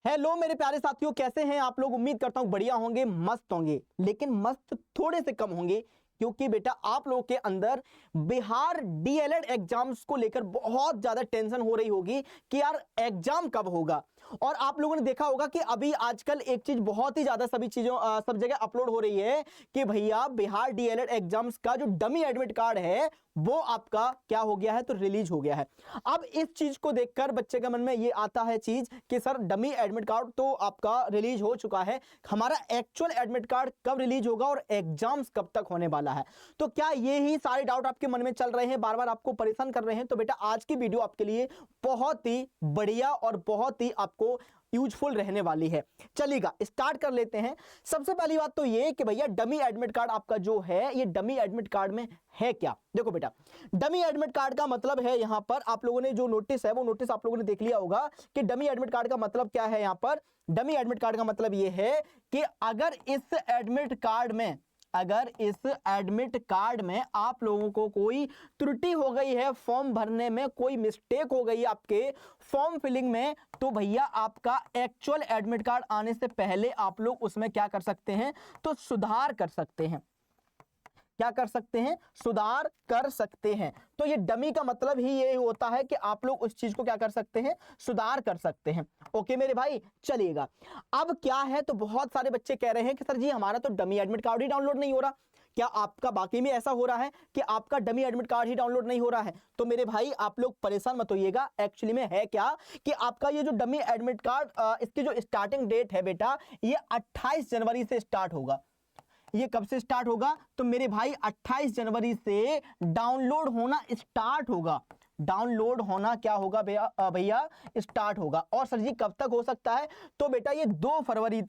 Hello मेरे प्यारे साथियों, कैसे हैं आप लोग। उम्मीद करता हूं बढ़िया होंगे, मस्त होंगे, लेकिन मस्त थोड़े से कम होंगे क्योंकि बेटा आप लोगों के अंदर बिहार डीएलएड एग्जाम्स को लेकर बहुत ज्यादा टेंशन हो रही होगी कि यार एग्जाम कब होगा। और आप लोगों ने देखा होगा कि अभी आजकल एक चीज बहुत ही ज्यादा सब जगह अपलोड हो रही है कि भैया बिहार डीएलएड एग्जाम्स का जो डमी एडमिट कार्ड है वो आपका क्या हो गया है, तो रिलीज हो गया है। अब इस चीज को देखकर बच्चे के मन में ये आता है चीज कि सर डमी एडमिट कार्ड तो आपका रिलीज हो चुका है, हमारा एक्चुअल एडमिट कार्ड कब रिलीज होगा और एग्जाम्स कब तक होने वाला है। तो क्या ये ही सारे डाउट आपके मन में चल रहे हैं, बार बार आपको परेशान कर रहे हैं, तो बेटा आज की वीडियो आपके लिए बहुत ही बढ़िया और बहुत ही आपको यूजफुल रहने वाली है। चलिएगा स्टार्ट कर लेते हैं। सबसे पहली बात तो ये कि भैया डमी एडमिट कार्ड आपका जो है, ये डमी एडमिट कार्ड में है क्या। देखो बेटा, डमी एडमिट कार्ड का मतलब है, यहां पर आप लोगों ने जो नोटिस है वो नोटिस आप लोगों ने देख लिया होगा कि डमी एडमिट कार्ड का मतलब क्या है। यहां पर डमी एडमिट कार्ड का मतलब ये है कि अगर इस एडमिट कार्ड में आप लोगों को कोई त्रुटि हो गई है, फॉर्म भरने में कोई मिस्टेक हो गई है आपके फॉर्म फिलिंग में, तो भैया आपका एक्चुअल एडमिट कार्ड आने से पहले आप लोग उसमें क्या कर सकते हैं, तो सुधार कर सकते हैं। क्या कर सकते हैं, सुधार कर सकते हैं। तो ये डमी का मतलब ही ये होता है कि आप लोग उस चीज को क्या कर सकते हैं, सुधार कर सकते हैं। ओके मेरे भाई, चलिएगा। अब क्या है, तो बहुत सारे बच्चे कह रहे हैं कि सर जी हमारा तो डमी एडमिट कार्ड ही डाउनलोड नहीं हो रहा। क्या आपका बाकी में ऐसा हो रहा है कि आपका डमी एडमिट कार्ड ही डाउनलोड नहीं हो रहा है? तो मेरे भाई आप लोग परेशान मत होइएगा। एक्चुअली में है क्या कि आपका ये जो डमी एडमिट कार्ड, इसकी जो स्टार्टिंग डेट है बेटा, ये 28 जनवरी से स्टार्ट होगा। ये कब से स्टार्ट होगा, तो मेरे भाई 28 जनवरी से डाउनलोड होना स्टार्ट होगा। डाउनलोड होना क्या होगा भैया, स्टार्ट होगा। और सर जी कब तक हो सकता है, तो बेटा ये 2 फरवरी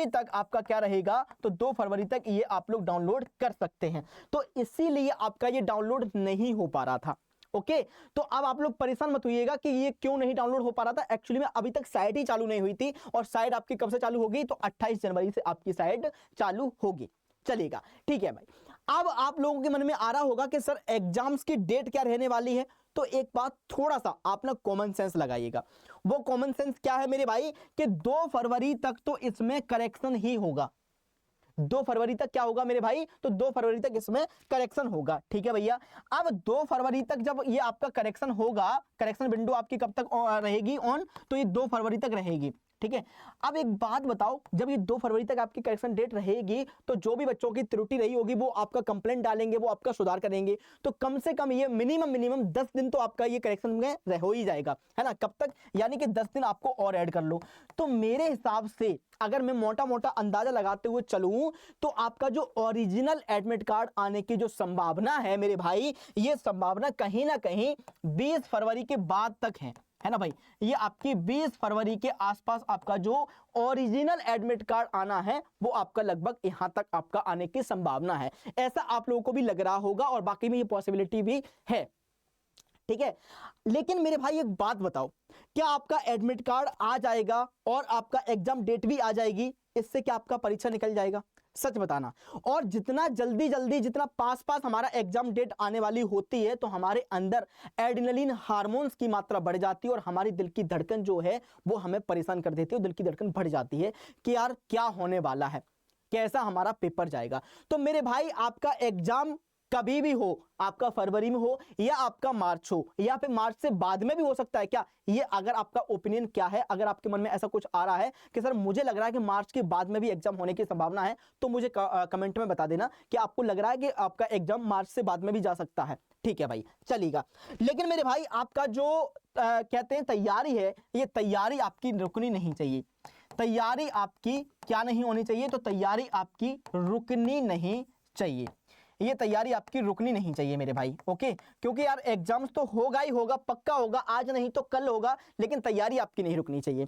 तक आपका क्या रहेगा, तो 2 फरवरी तक ये आप लोग डाउनलोड कर सकते हैं। तो इसीलिए आपका ये डाउनलोड नहीं हो पा रहा था। ओके, तो अब आप लोग परेशान मत होइएगा कि ये क्यों नहीं डाउनलोड हो पा रहा था। एक्चुअली में अभी तक साइट ही चालू नहीं हुई थी, और साइट आपकी कब से चालू होगी, तो 28 जनवरी से आपकी साइट चालू होगी। चलेगा, ठीक है भाई। अब आप लोगों के मन में आ रहा होगा कि सर एग्जाम्स की डेट क्या रहने वाली है। तो एक बात थोड़ा सा आप ना कॉमन सेंस लगाइएगा। वो कॉमन सेंस क्या है मेरे भाई, कि 2 फरवरी तक तो इसमें करेक्शन ही होगा। 2 फरवरी तक क्या होगा मेरे भाई, तो 2 फरवरी तक इसमें करेक्शन होगा। ठीक है भैया। अब 2 फरवरी तक जब ये आपका करेक्शन होगा, करेक्शन विंडो आपकी कब तक रहेगी ऑन, तो ये 2 फरवरी तक रहेगी। ठीक है। अब एक बात बताओ, जब ये 2 फरवरी तक आपकी करेक्शन डेट रहेगी, तो जो भी बच्चों की त्रुटि रही होगी वो आपका कंप्लेंट डालेंगे, वो आपका सुधार करेंगे। तो कम से कम ये मिनिमम 10 दिन तो आपका ये करेक्शन में हो ही जाएगा, है ना। कब तक, यानी कि 10 दिन आपको और ऐड कर लो। तो मेरे हिसाब से अगर मैं मोटा मोटा अंदाजा लगाते हुए चलूं, तो आपका जो ओरिजिनल एडमिट कार्ड आने की जो संभावना है मेरे भाई, ये संभावना कहीं ना कहीं 20 फरवरी के बाद तक है ना भाई। ये आपकी 20 फरवरी के आसपास आपका जो ओरिजिनल एडमिट कार्ड आना है, वो आपका लगभग यहां तक आपका आने की संभावना है। ऐसा आप लोगों को भी लग रहा होगा, और बाकी में ये पॉसिबिलिटी भी है। ठीक है। लेकिन मेरे भाई एक बात बताओ, क्या आपका एडमिट कार्ड आ जाएगा और आपका एग्जाम डेट भी आ जाएगी, इससे क्या आपका परीक्षा निकल जाएगा? सच बताना। और जितना जल्दी जितना पास हमारा एग्जाम डेट आने वाली होती है, तो हमारे अंदर एड्रेनलिन हार्मोन्स की मात्रा बढ़ जाती है, और हमारी दिल की धड़कन जो है वो हमें परेशान कर देती है। दिल की धड़कन बढ़ जाती है कि यार क्या होने वाला है, कैसा हमारा पेपर जाएगा। तो मेरे भाई आपका एग्जाम कभी भी हो, आपका फरवरी में हो या आपका मार्च हो, या फिर मार्च से बाद में भी हो सकता है क्या, ये अगर आपका ओपिनियन क्या है, अगर आपके मन में ऐसा कुछ आ रहा है कि सर मुझे लग रहा है कि मार्च के बाद में भी एग्जाम होने की संभावना है, तो मुझे कमेंट में बता देना कि आपको लग रहा है कि आपका एग्जाम मार्च से बाद में भी जा सकता है। ठीक है भाई, चलेगा। लेकिन मेरे भाई आपका जो कहते हैं तैयारी है, ये तैयारी आपकी रुकनी नहीं चाहिए। तैयारी आपकी क्या नहीं होनी चाहिए, तो तैयारी आपकी रुकनी नहीं चाहिए। ये तैयारी आपकी रुकनी नहीं चाहिए मेरे भाई। ओके, क्योंकि यार एग्जाम्स तो होगा ही होगा, पक्का होगा, आज नहीं तो कल होगा, लेकिन तैयारी आपकी नहीं रुकनी चाहिए,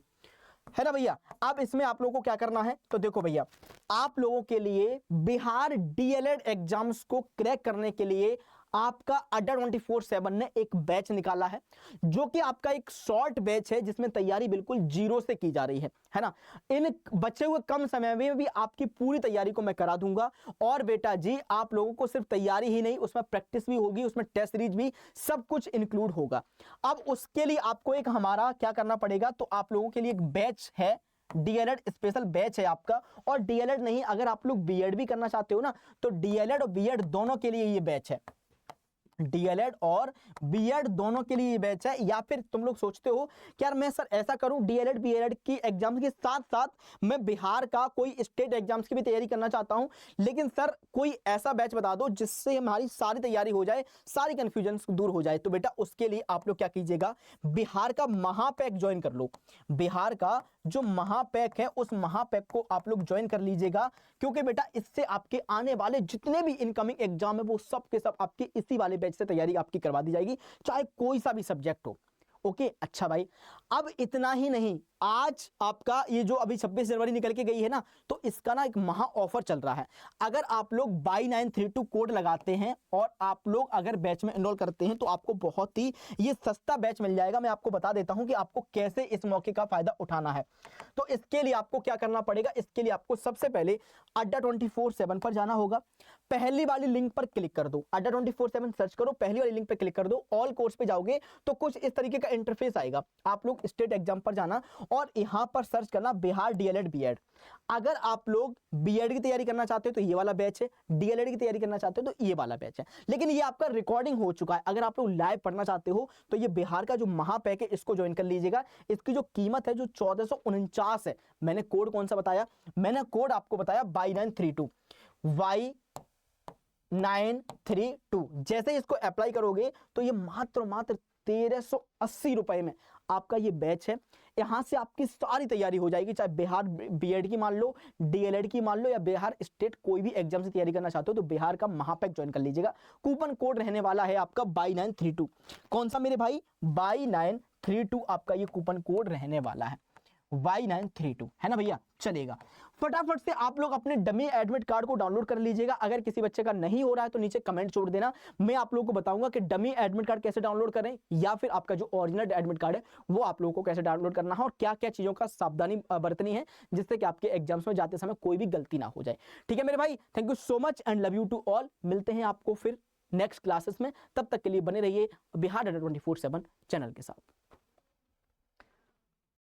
है ना भैया। अब इसमें आप लोगों को क्या करना है, तो देखो भैया, आप लोगों के लिए बिहार डीएलएड एग्जाम्स को क्रैक करने के लिए आपका अड्डा 24/7 ने एक बैच निकाला है जो कि आपका एक शॉर्ट बैच है जिसमें तैयारी बिल्कुल जीरो से की जा रही है ना। इन बचे हुए कम समय में भी आपकी पूरी तैयारी को मैं करा दूंगा। और बेटा जी आप लोगों को सिर्फ तैयारी ही नहीं, उसमें प्रैक्टिस भी होगी, उसमें टेस्ट सीरीज भी सब कुछ इंक्लूड होगा। अब उसके लिए आपको एक हमारा क्या करना पड़ेगा, तो आप लोगों के लिए एक बैच है, डीएलएड स्पेशल बैच है आपका। और डीएलएड नहीं, अगर आप लोग बीएड भी करना चाहते हो ना, तो डीएलएड और बीएड दोनों के लिए ये बैच है। डीएलएड और बीएड दोनों के लिए ये बैच है। या फिर तुम लोग सोचते हो कि यार मैं सर ऐसा करूं, डीएलएड बीएड की एग्जाम के साथ साथ मैं बिहार का कोई स्टेट एग्जाम्स की भी तैयारी करना चाहता हूं, लेकिन सर कोई ऐसा बैच बता दो जिससे हमारी सारी तैयारी हो जाए, सारी कंफ्यूजन दूर हो जाए। तो बेटा उसके लिए आप लोग क्या कीजिएगा, बिहार का महापैक ज्वाइन कर लो। बिहार का जो महापैक है उस महापैक को आप लोग ज्वाइन कर लीजिएगा, क्योंकि बेटा इससे आपके आने वाले जितने भी इनकमिंग एग्जाम है वो सब के सब आपके इसी वाले बैच से तैयारी आपकी करवा दी जाएगी, चाहे कोई सा भी सब्जेक्ट हो। ओके अच्छा भाई, अब इतना ही नहीं, आज आपका ये जो अभी 26 जनवरी निकल के गई है ना, तो इसका ना एक महा ऑफर चल रहा है। अगर आप लोग बाई 932 कोड लगाते हैं और आप लोग अगर बैच में एनरोल करते हैं तो आपको बहुत ही ये सस्ता बैच मिल जाएगा। मैं आपको बता देता हूं कि आपको कैसे इस मौके का फायदा उठाना है। तो इसके लिए आपको क्या करना पड़ेगा, इसके लिए आपको सबसे पहले अड्डा 24/7 पर जाना होगा। पहली वाली लिंक पर क्लिक कर दो, अड्डा 24/7 सर्च करो, पहली वाली लिंक पर क्लिक कर दो, ऑल कोर्स पे जाओगे तो कुछ इस तरीके का इंटरफेस आएगा। आप लोग स्टेट एग्जाम पर जाना और यहां पर सर्च करना बिहार डीएलएड बीएड। अगर आप लोग बीएड की तैयारी करना चाहते हो तो ये वाला बैच है, डीएलएड की तैयारी करना चाहते हो तो ये वाला बैच है। लेकिन ये आपका रिकॉर्डिंग हो चुका है, अगर आप लोग लाइव पढ़ना चाहते हो तो ये बिहार का जो महापैक है इसको ज्वाइन कर लीजिएगा। इसकी जो कीमत है जो 1449 है। मैंने कोड कौन सा बताया, मैंने कोड आपको बताया Y932, Y932। जैसे ही इसको अप्लाई करोगे तो ये मात्र 1380 रुपए में आपका ये बैच है। यहां से आपकी सारी तैयारी हो जाएगी, चाहे बिहार बीएड की मान लो, डीएलएड की मान लो, या बिहार स्टेट कोई भी एग्जाम से तैयारी करना चाहते हो तो बिहार का महापैक ज्वाइन कर लीजिएगा। कूपन कोड रहने वाला है आपका Y932। कौन सा मेरे भाई, Y932 आपका ये कूपन कोड रहने वाला है, Y932 है ना भैया। चलेगा, फटाफट से आप लोग अपने डमी एडमिट कार्ड को डाउनलोड कर लीजिएगा। अगर किसी बच्चे का नहीं हो रहा है तो नीचे कमेंट छोड़ देना, मैं आप लोगों को बताऊंगा कि डमी एडमिट कार्ड कैसे डाउनलोड करें, या फिर आपका जो ओरिजिनल एडमिट कार्ड है वो आप लोगों को कैसे डाउनलोड करना है और क्या क्या चीजों का सावधानी बरतनी है जिससे कि आपके एग्जाम्स में जाते समय कोई भी गलती ना हो जाए। ठीक है मेरे भाई, thank you so much and love you to all. मिलते हैं आपको फिर नेक्स्ट क्लासेस में, तब तक के लिए बने रहिए बिहार 24/7 चैनल के साथ।